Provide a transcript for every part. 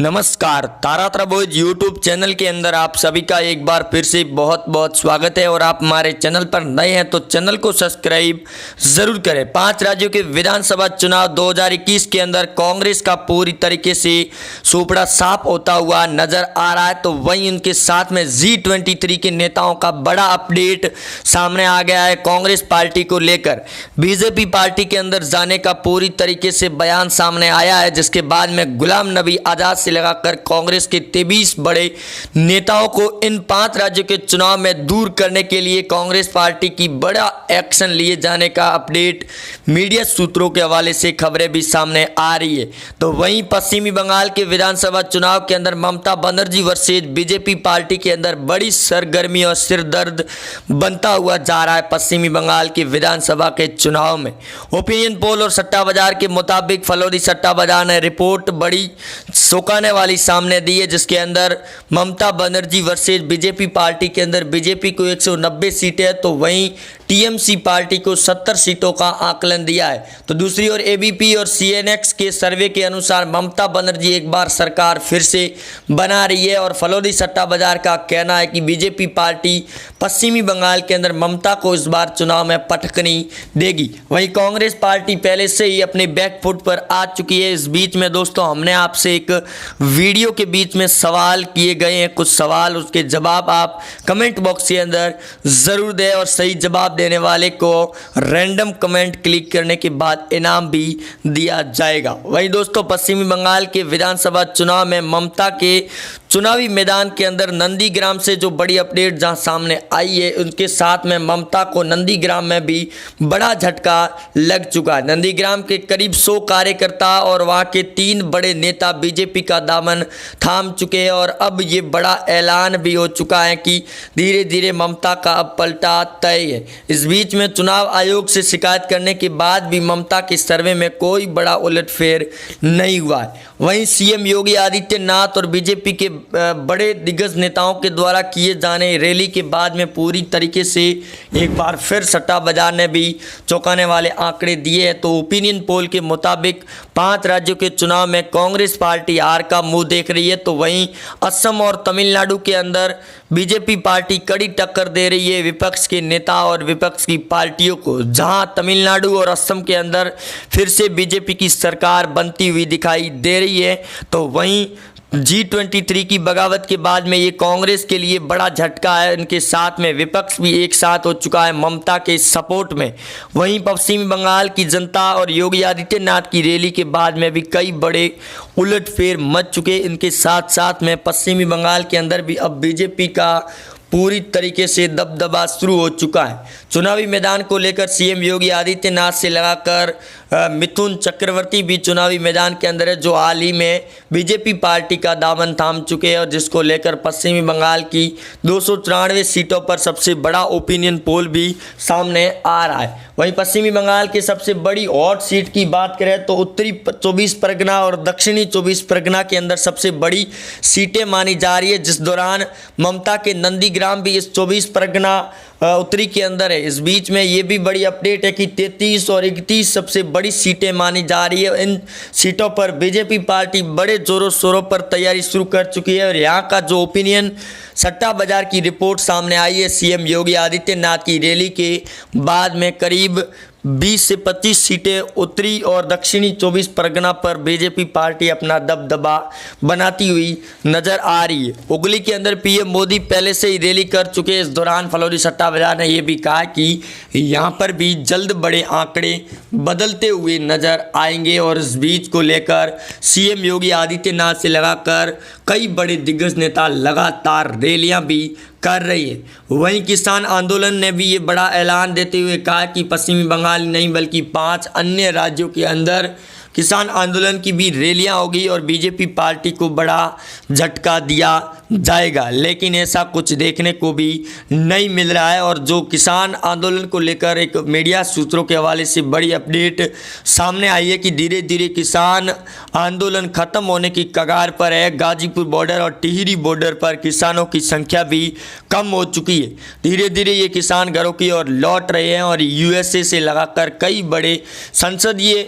नमस्कार, तारा बोझ YouTube channel के अंदर आप सभी का एक बार फिर से बहुत बहुत स्वागत है। और आप हमारे चैनल पर नए हैं तो चैनल को सब्सक्राइब जरूर करें। 5 राज्यों के विधानसभा चुनाव 2021 के अंदर कांग्रेस का पूरी तरीके से सुपड़ा साफ होता हुआ नजर आ रहा है, तो वहीं उनके साथ में G23 के नेताओं का बड़ा अपडेट सामने आ गया है। कांग्रेस पार्टी को लेकर बीजेपी पार्टी के अंदर जाने का पूरी तरीके से बयान सामने आया है, जिसके बाद में गुलाम नबी आजाद से लगाकर कांग्रेस के 23 बड़े नेताओं को इन 5 राज्यों के चुनाव में दूर करने के लिए कांग्रेस पार्टी की बड़ा एक्शन लिए जाने का अपडेट मीडिया सूत्रों के हवाले से खबरें भी सामने आ रही है। तो वहीं पश्चिमी बंगाल के विधानसभा चुनाव के अंदर Mamata Banerjee versus BJP party के अंदर बड़ी सरगर्मी और सिरदर्द बनता हुआ जा रहा है। पश्चिमी बंगाल के विधानसभा के चुनाव में ओपिनियन पोल और सट्टा बाजार के मुताबिक फलोदी सट्टा बाजार ने रिपोर्ट बड़ी चौंकाने वाली सामने दी है, जिसके अंदर Mamata Banerjee versus BJP party के अंदर बीजेपी को 190 सीटें है, तो वहीं टीएमसी पार्टी को 70 सीटों का आकलन दिया है। तो दूसरी ओर एबीपी और सीएनएक्स के सर्वे के अनुसार ममता बनर्जी एक बार सरकार फिर से बना रही है, और फलोदी सट्टा बाजार का कहना है कि बीजेपी पार्टी पश्चिमी बंगाल के अंदर ममता को इस बार चुनाव में पटकनी देगी। वहीं कांग्रेस पार्टी पहले से ही अपने बैकफुट पर आ चुकी है। इस बीच में दोस्तों हमने आपसे एक वीडियो के बीच में सवाल किए गए हैं, कुछ सवाल, उसके जवाब आप कमेंट बॉक्स के अंदर ज़रूर दें, और सही जवाब देने वाले को रैंडम कमेंट क्लिक करने के बाद इनाम भी दिया जाएगा। वहीं दोस्तों पश्चिमी बंगाल के विधानसभा चुनाव में ममता के चुनावी मैदान के अंदर नंदीग्राम से जो बड़ी अपडेट जहां सामने आई है, उनके साथ में ममता को नंदीग्राम में भी बड़ा झटका लग चुका है। नंदीग्राम के करीब 100 कार्यकर्ता और वहां के 3 बड़े नेता बीजेपी का दामन थाम चुके हैं, और अब ये बड़ा ऐलान भी हो चुका है कि धीरे धीरे ममता का अब पलटा तय है। इस बीच में चुनाव आयोग से शिकायत करने के बाद भी ममता के सर्वे में कोई बड़ा उलटफेर नहीं हुआ है। वहीं सीएम योगी आदित्यनाथ और बीजेपी के बड़े दिग्गज नेताओं के द्वारा किए जाने रैली के बाद में पूरी तरीके से एक बार फिर सट्टा बाजार ने भी चौंकाने वाले आंकड़े दिए हैं। तो ओपिनियन पोल के मुताबिक 5 राज्यों के चुनाव में कांग्रेस पार्टी हार का मुंह देख रही है, तो वहीं असम और तमिलनाडु के अंदर बीजेपी पार्टी कड़ी टक्कर दे रही है विपक्ष के नेता और विपक्ष की पार्टियों को। जहां तमिलनाडु और असम के अंदर फिर से बीजेपी की सरकार बनती हुई दिखाई दे रही है, तो वहीं G23 की बगावत के बाद में ये कांग्रेस के लिए बड़ा झटका है। इनके साथ में विपक्ष भी एक साथ हो चुका है ममता के सपोर्ट में। वहीं पश्चिमी बंगाल की जनता और योगी आदित्यनाथ की रैली के बाद में भी कई बड़े उलटफेर मच चुके। इनके साथ साथ में पश्चिमी बंगाल के अंदर भी अब बीजेपी का पूरी तरीके से दबदबा शुरू हो चुका है। चुनावी मैदान को लेकर सीएम योगी आदित्यनाथ से लगाकर मिथुन चक्रवर्ती भी चुनावी मैदान के अंदर है, जो हाल ही में बीजेपी पार्टी का दामन थाम चुके हैं, और जिसको लेकर पश्चिमी बंगाल की 294 सीटों पर सबसे बड़ा ओपिनियन पोल भी सामने आ रहा है। वहीं पश्चिमी बंगाल की सबसे बड़ी हॉट सीट की बात करें तो उत्तरी 24 परगना और दक्षिणी 24 परगना के अंदर सबसे बड़ी सीटें मानी जा रही है, जिस दौरान ममता के नंदीग्राम भी इस 24 परगना उत्तरी के अंदर है। इस बीच में ये भी बड़ी अपडेट है कि 33 और 31 सबसे बड़ी सीटें मानी जा रही है। इन सीटों पर बीजेपी पार्टी बड़े जोरों शोरों पर तैयारी शुरू कर चुकी है, और यहाँ का जो ओपिनियन सट्टा बाजार की रिपोर्ट सामने आई है सीएम योगी आदित्यनाथ की रैली के बाद में करीब 20 से 25 सीटें उत्तरी और दक्षिणी 24 परगना पर बीजेपी पार्टी अपना दबदबा बनाती हुई नजर आ रही है। हुगली के अंदर पीएम मोदी पहले से ही रैली कर चुके। इस दौरान फलोदी सट्टा बाजार ने यह भी कहा कि यहाँ पर भी जल्द बड़े आंकड़े बदलते हुए नजर आएंगे, और इस बीच को लेकर सीएम योगी आदित्यनाथ से लगाकर कई बड़े दिग्गज नेता लगातार रैलियां भी कर रही है। वहीं किसान आंदोलन ने भी ये बड़ा ऐलान देते हुए कहा कि पश्चिमी बंगाल नहीं बल्कि 5 अन्य राज्यों के अंदर किसान आंदोलन की भी रैलियां होगी, और बीजेपी पार्टी को बड़ा झटका दिया जाएगा। लेकिन ऐसा कुछ देखने को भी नहीं मिल रहा है, और जो किसान आंदोलन को लेकर एक मीडिया सूत्रों के हवाले से बड़ी अपडेट सामने आई है कि धीरे धीरे किसान आंदोलन खत्म होने की कगार पर है। गाजीपुर बॉर्डर और टिहरी बॉर्डर पर किसानों की संख्या भी कम हो चुकी है। धीरे धीरे ये किसान घरों की ओर लौट रहे हैं, और यूएसए से लगाकर कई बड़े संसदीय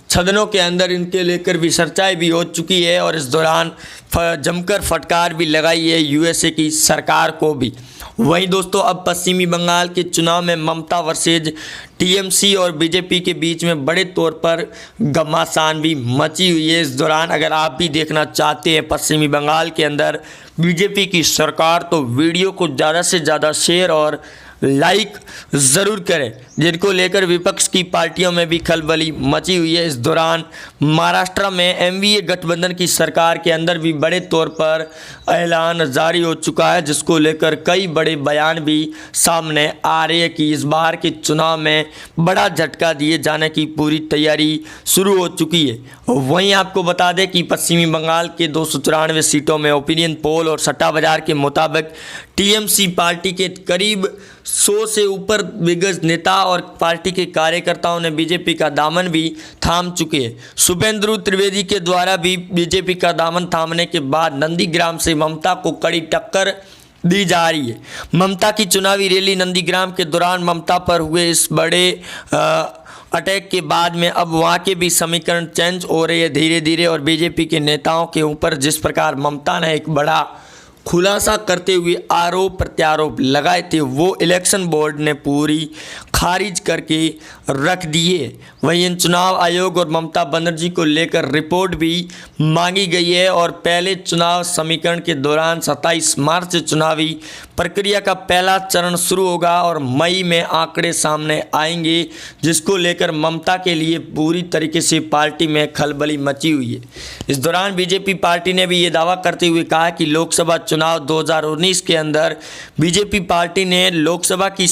सदनों के अंदर इनके लेकर भी चर्चाएं भी हो चुकी है और इस दौरान जमकर फटकार भी लगाई है यूएसए की सरकार को भी। वहीं दोस्तों अब पश्चिमी बंगाल के चुनाव में ममता वर्सेज टीएमसी और बीजेपी के बीच में बड़े तौर पर घमासान भी मची हुई है। इस दौरान अगर आप भी देखना चाहते हैं पश्चिमी बंगाल के अंदर बीजेपी की सरकार, तो वीडियो को ज़्यादा से ज़्यादा शेयर और लाइक ज़रूर करें, जिनको लेकर विपक्ष की पार्टियों में भी खलबली मची हुई है। इस दौरान महाराष्ट्र में एनडीए गठबंधन की सरकार के अंदर भी बड़े तौर पर ऐलान जारी हो चुका है, जिसको लेकर कई बड़े बयान भी सामने आ रहे हैं कि इस बार के चुनाव में बड़ा झटका दिए जाने की पूरी तैयारी शुरू हो चुकी है। वहीं आपको बता दें कि पश्चिमी बंगाल के 294 सीटों में ओपिनियन पोल और सट्टा बाजार के मुताबिक टीएमसी पार्टी के करीब 100 से ऊपर दिग्गज नेता और पार्टी के कार्यकर्ताओं ने बीजेपी का दामन भी थाम चुके हैं। शुभेंदु त्रिवेदी के द्वारा भी बीजेपी का दामन थामने के बाद नंदीग्राम से ममता को कड़ी टक्कर दी जा रही है। ममता की चुनावी रैली नंदीग्राम के दौरान ममता पर हुए इस बड़े अटैक के बाद में अब वहाँ के भी समीकरण चेंज हो रहे हैं धीरे धीरे, और बीजेपी के नेताओं के ऊपर जिस प्रकार ममता ने एक बड़ा खुलासा करते हुए आरोप प्रत्यारोप लगाए थे, वो इलेक्शन बोर्ड ने पूरी खारिज करके रख दिए। वहीं इन चुनाव आयोग और ममता बनर्जी को लेकर रिपोर्ट भी मांगी गई है और पहले चुनाव समीकरण के दौरान 27 मार्च से चुनावी प्रक्रिया का पहला चरण शुरू होगा और मई में आंकड़े सामने आएंगे, जिसको लेकर ममता के लिए पूरी तरीके से पार्टी में खलबली मची हुई है। इस दौरान बीजेपी पार्टी ने भी ये दावा करते हुए कहा कि लोकसभा चुनाव 2019 के अंदर बीजेपी पार्टी ने लोकसभा की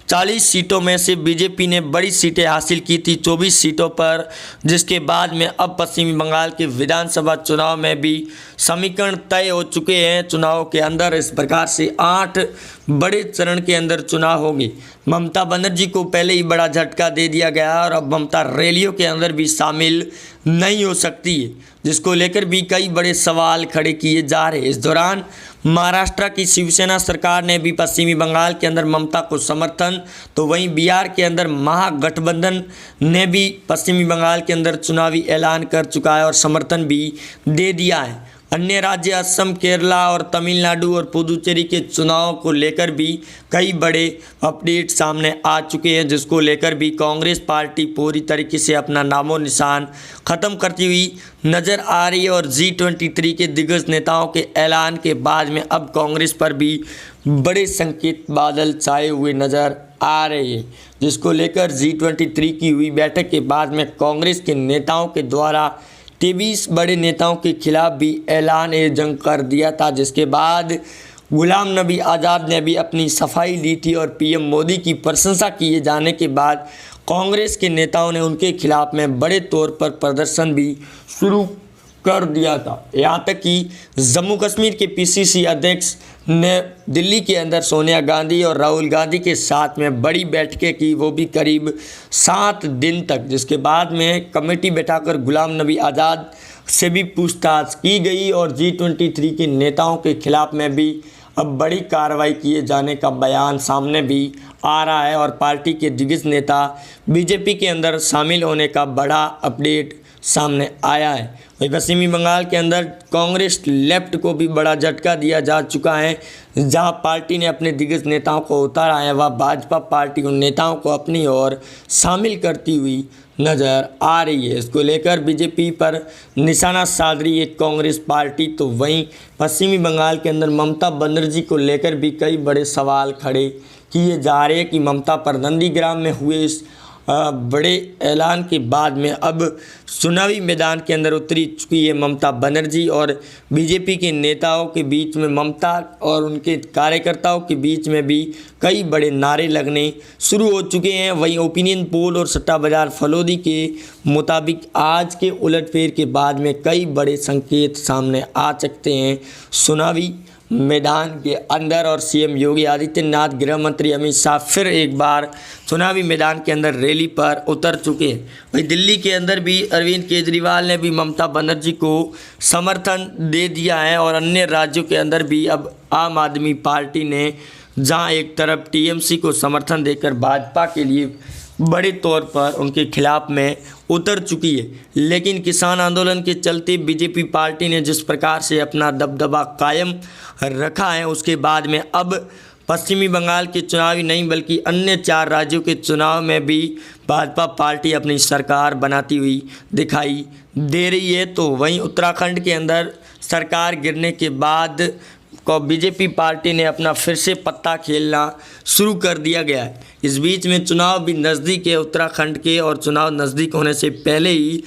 40 सीटों में से बीजेपी ने बड़ी सीटें हासिल की थी 24 सीटों पर, जिसके बाद में अब पश्चिमी बंगाल के विधानसभा चुनाव में भी समीकरण तय हो चुके हैं। चुनाव के अंदर इस प्रकार से 8 बड़े चरण के अंदर चुनाव होंगे। ममता बनर्जी को पहले ही बड़ा झटका दे दिया गया और अब ममता रैलियों के अंदर भी शामिल नहीं हो सकती है, जिसको लेकर भी कई बड़े सवाल खड़े किए जा रहे हैं। इस दौरान महाराष्ट्र की शिवसेना सरकार ने भी पश्चिमी बंगाल के अंदर ममता को समर्थन, तो वहीं बिहार के अंदर महागठबंधन ने भी पश्चिमी बंगाल के अंदर चुनावी ऐलान कर चुका है और समर्थन भी दे दिया है। अन्य राज्य असम, केरला और तमिलनाडु और पुदुचेरी के चुनाव को लेकर भी कई बड़े अपडेट सामने आ चुके हैं, जिसको लेकर भी कांग्रेस पार्टी पूरी तरीके से अपना नामो निशान ख़त्म करती हुई नज़र आ रही है और G23 के दिग्गज नेताओं के ऐलान के बाद में अब कांग्रेस पर भी बड़े संकेत बादल छाए हुए नज़र आ रहे हैं, जिसको लेकर G23 की हुई बैठक के बाद में कांग्रेस के नेताओं के द्वारा 23 बड़े नेताओं के खिलाफ भी ऐलान जंग कर दिया था, जिसके बाद गुलाम नबी आज़ाद ने भी अपनी सफाई ली थी और पीएम मोदी की प्रशंसा किए जाने के बाद कांग्रेस के नेताओं ने उनके खिलाफ में बड़े तौर पर प्रदर्शन भी शुरू कर दिया था। यहाँ तक कि जम्मू कश्मीर के पीसीसी अध्यक्ष ने दिल्ली के अंदर सोनिया गांधी और राहुल गांधी के साथ में बड़ी बैठकें की, वो भी करीब 7 दिन तक, जिसके बाद में कमेटी बैठाकर गुलाम नबी आज़ाद से भी पूछताछ की गई और G23 के नेताओं के खिलाफ में भी अब बड़ी कार्रवाई किए जाने का बयान सामने भी आ रहा है और पार्टी के दिग्गज नेता बीजेपी के अंदर शामिल होने का बड़ा अपडेट सामने आया है। वही पश्चिमी बंगाल के अंदर कांग्रेस लेफ्ट को भी बड़ा झटका दिया जा चुका है, जहां पार्टी ने अपने दिग्गज नेताओं को उतारा है, वह भाजपा पार्टी उन नेताओं को अपनी ओर शामिल करती हुई नज़र आ रही है। इसको लेकर बीजेपी पर निशाना साध रही है कांग्रेस पार्टी। तो वहीं पश्चिमी बंगाल के अंदर ममता बनर्जी को लेकर भी कई बड़े सवाल खड़े किए जा रहे हैं कि ममता पर नंदीग्राम में हुए इस बड़े ऐलान के बाद में अब चुनावी मैदान के अंदर उतरी चुकी है ममता बनर्जी और बीजेपी के नेताओं के बीच में, ममता और उनके कार्यकर्ताओं के बीच में भी कई बड़े नारे लगने शुरू हो चुके हैं। वहीं ओपिनियन पोल और सट्टा बाजार फलोदी के मुताबिक आज के उलटफेर के बाद में कई बड़े संकेत सामने आ सकते हैं चुनावी मैदान के अंदर और सीएम योगी आदित्यनाथ, गृह मंत्री अमित शाह फिर एक बार चुनावी मैदान के अंदर रैली पर उतर चुके हैं। वहीं दिल्ली के अंदर भी अरविंद केजरीवाल ने भी ममता बनर्जी को समर्थन दे दिया है और अन्य राज्यों के अंदर भी अब आम आदमी पार्टी ने, जहां एक तरफ टीएमसी को समर्थन देकर भाजपा के लिए बड़े तौर पर उनके खिलाफ में उतर चुकी है। लेकिन किसान आंदोलन के चलते बीजेपी पार्टी ने जिस प्रकार से अपना दबदबा कायम रखा है, उसके बाद में अब पश्चिमी बंगाल के चुनाव ही नहीं बल्कि अन्य 4 राज्यों के चुनाव में भी भाजपा पार्टी अपनी सरकार बनाती हुई दिखाई दे रही है। तो वहीं उत्तराखंड के अंदर सरकार गिरने के बाद को बीजेपी पार्टी ने अपना फिर से पत्ता खेलना शुरू कर दिया गया है। इस बीच में चुनाव भी नज़दीक है उत्तराखंड के, और चुनाव नज़दीक होने से पहले ही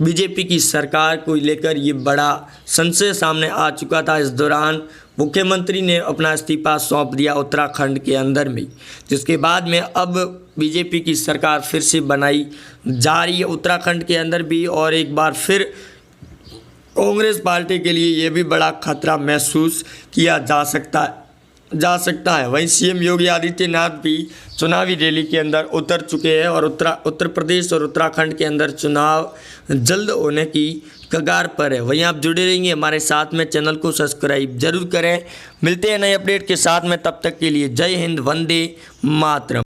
बीजेपी की सरकार को लेकर ये बड़ा संशय सामने आ चुका था। इस दौरान मुख्यमंत्री ने अपना इस्तीफा सौंप दिया उत्तराखंड के अंदर में, जिसके बाद में अब बीजेपी की सरकार फिर से बनाई जा रही है उत्तराखंड के अंदर भी। और एक बार फिर कांग्रेस पार्टी के लिए ये भी बड़ा खतरा महसूस किया जा सकता है। वहीं सीएम योगी आदित्यनाथ भी चुनावी रैली के अंदर उतर चुके हैं और उत्तर प्रदेश और उत्तराखंड के अंदर चुनाव जल्द होने की कगार पर है। वहीं आप जुड़े रहेंगे हमारे साथ में, चैनल को सब्सक्राइब जरूर करें। मिलते हैं नए अपडेट के साथ में, तब तक के लिए जय हिंद, वंदे मातरम।